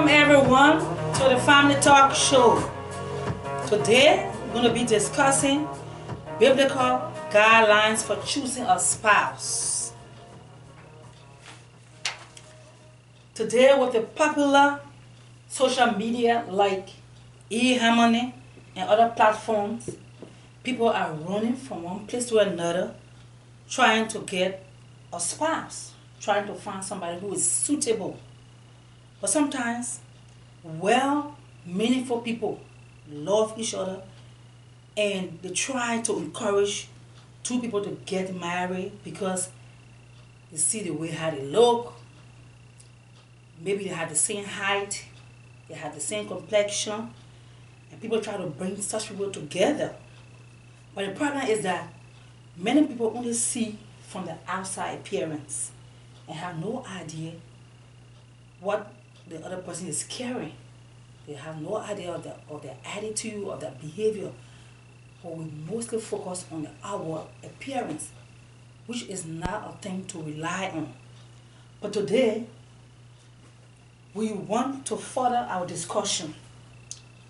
Welcome everyone to the Family Talk Show. Today we're going to be discussing biblical guidelines for choosing a spouse. Today with the popular social media like eHarmony and other platforms, people are running from one place to another trying to get a spouse, trying to find somebody who is suitable. But sometimes, meaningful people love each other and they try to encourage two people to get married because they see the way how they look. Maybe they have the same height, they have the same complexion, and people try to bring such people together. But the problem is that many people only see from the outside appearance and have no idea what the other person is carrying. They have no idea of their attitude or their behavior. But we mostly focus on our appearance, which is not a thing to rely on. But today, we want to further our discussion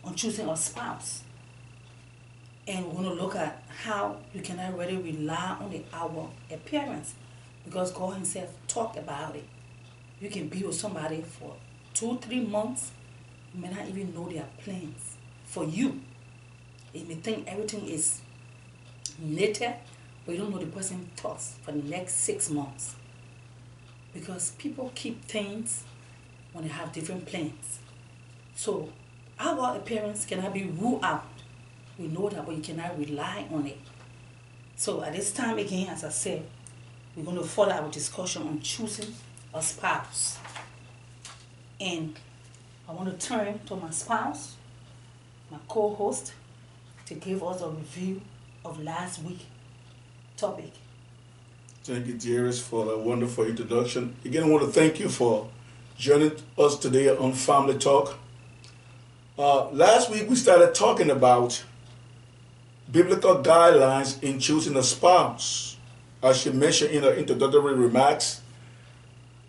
on choosing a spouse. And we're going to look at how you cannot really rely on our appearance, because God Himself talked about it. You can be with somebody for 2-3 months, you may not even know their plans for you. You may think everything is native, but you don't know the person's thoughts for the next 6 months. Because people keep things when they have different plans. So our appearance cannot be ruled out. We know that, but you cannot rely on it. So at this time again, as I said, we're going to further our discussion on choosing a spouse. And I want to turn to my spouse, my co-host, to give us a review of last week's topic. Thank you, dearest, for the wonderful introduction. Again, I want to thank you for joining us today on Family Talk. Last week, we started talking about biblical guidelines in choosing a spouse. As she mentioned in her introductory remarks,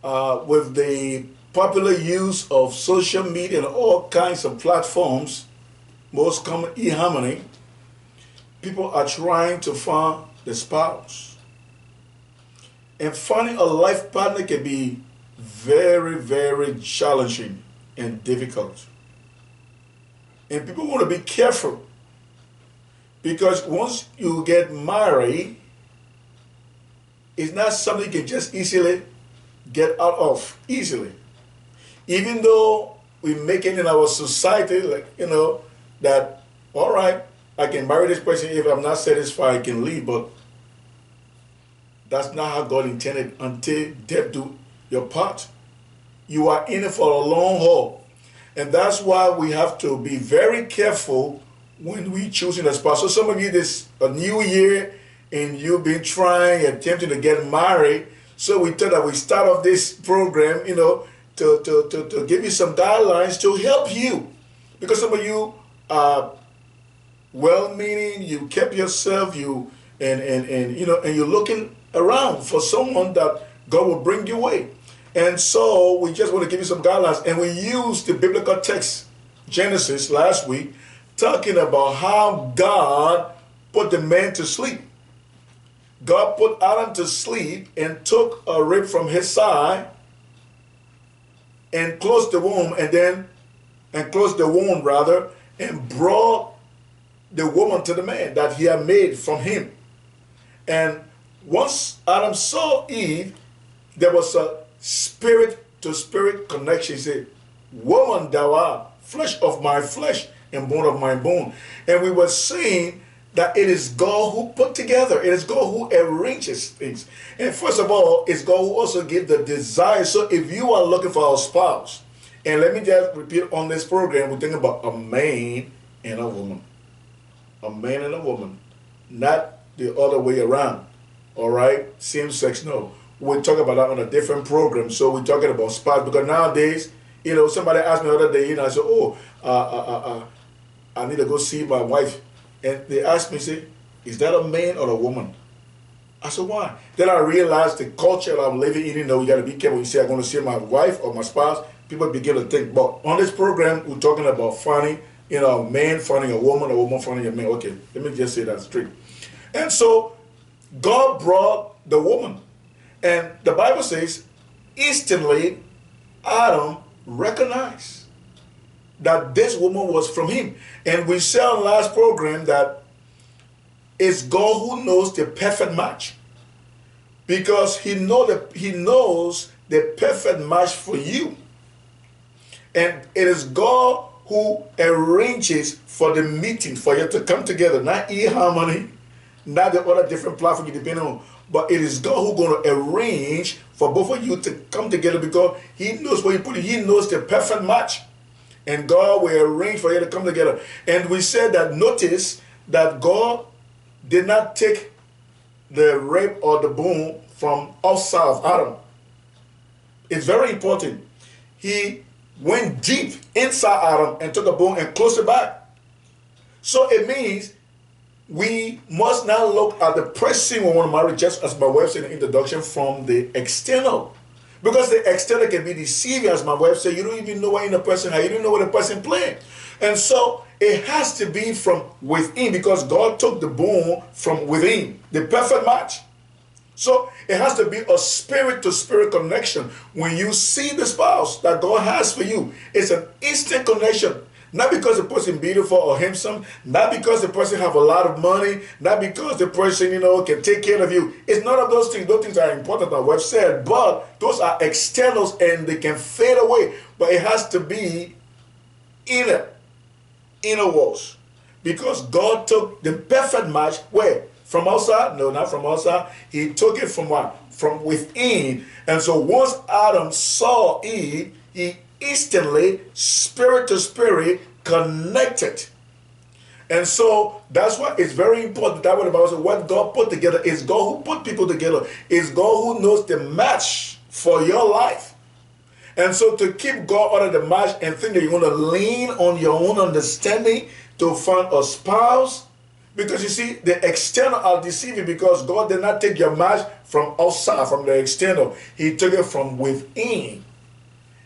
with the popular use of social media and all kinds of platforms, most common eHarmony, people are trying to find the spouse. And finding a life partner can be very, very challenging and difficult. And people want to be careful, because once you get married, it's not something you can just easily get out of easily. Even though we make it in our society, that, all right, I can marry this person, if I'm not satisfied, I can leave, but that's not how God intended. Until death do your part. You are in it for a long haul. And that's why we have to be very careful when we choosing a spouse. So some of you, this a new year, and you've been trying, attempting to get married. So we thought that we start off this program, to give you some guidelines to help you. Because some of you are well-meaning, you kept yourself, and you're looking around for someone that God will bring your way. And so we just want to give you some guidelines. And we used the biblical text, Genesis, last week, talking about how God put the man to sleep. God put Adam to sleep and took a rib from his side and closed the womb, and brought the woman to the man that he had made from him. And once Adam saw Eve, there was a spirit-to-spirit connection. He said, "Woman, thou art flesh of my flesh and bone of my bone." And we were saying that it is God who put together. It is God who arranges things. And first of all, it's God who also gives the desire. So if you are looking for a spouse, and let me just repeat on this program, we're thinking about a man and a woman. A man and a woman. Not the other way around. All right? Same sex, no. We'll talk about that on a different program. So we're talking about spouse. Because nowadays, somebody asked me the other day, I said, I need to go see my wife. And they asked me, say, is that a man or a woman? I said, why? Then I realized the culture that I'm living in, you got to be careful. You say, I'm going to see my wife or my spouse. people begin to think. But on this program, we're talking about finding, a man finding a woman finding a man. Okay, let me just say that straight. And so God brought the woman. And the Bible says, instantly, Adam recognized that this woman was from him. And we said on last program that it's God who knows the perfect match. Because he knows the perfect match for you. And it is God who arranges for the meeting, for you to come together. Not eHarmony, not the other different platforms you depend on. But it is God who's going to arrange for both of you to come together, because he knows where you put it. He knows the perfect match. And God will arrange for you to come together. And we said that, notice that God did not take the rib or the bone from outside of Adam. It's very important. He went deep inside Adam and took a bone and closed it back. So it means we must not look at the person we want to marry, just as my wife said in the introduction, from the external. Because the external can be deceiving, as my wife said. You don't even know what in the person, you don't know what the person playing. And so it has to be from within, because God took the bone from within, the perfect match. So it has to be a spirit-to-spirit connection. When you see the spouse that God has for you, it's an instant connection. Not because the person beautiful or handsome, not because the person have a lot of money, not because the person, can take care of you. It's none of those things. Those things are important, like we've said, but those are externals and they can fade away. But it has to be inner walls. Because God took the perfect match, where? From outside? No, not from outside. He took it from what? From within. And so once Adam saw Eve, he instantly, spirit to spirit, connected. And so that's why it's very important that what the Bible says, what God put together is God who put people together. It's God who knows the match for your life. And so to keep God out of the match and think that you're going to lean on your own understanding to find a spouse, because you see, the external are deceiving, because God did not take your match from outside, from the external. He took it from within.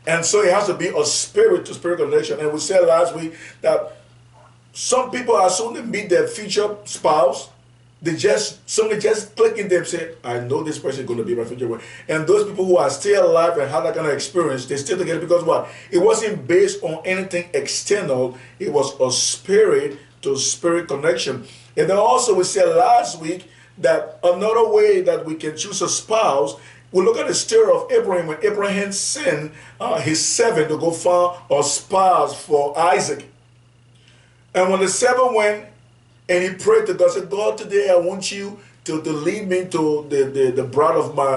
And so it has to be a spirit-to-spirit connection. And we said last week that some people, as soon as they meet their future spouse, somebody just click in them and say, I know this person is going to be my future wife. And those people who are still alive and have that kind of experience, they still together, because what? It wasn't based on anything external. It was a spirit-to-spirit connection. And then also we said last week that another way that we can choose a spouse, we look at the story of Abraham. When Abraham sent his servant to go find a spouse for Isaac. And when the servant went and he prayed to God, said, God, today I want you to lead me to the bride of my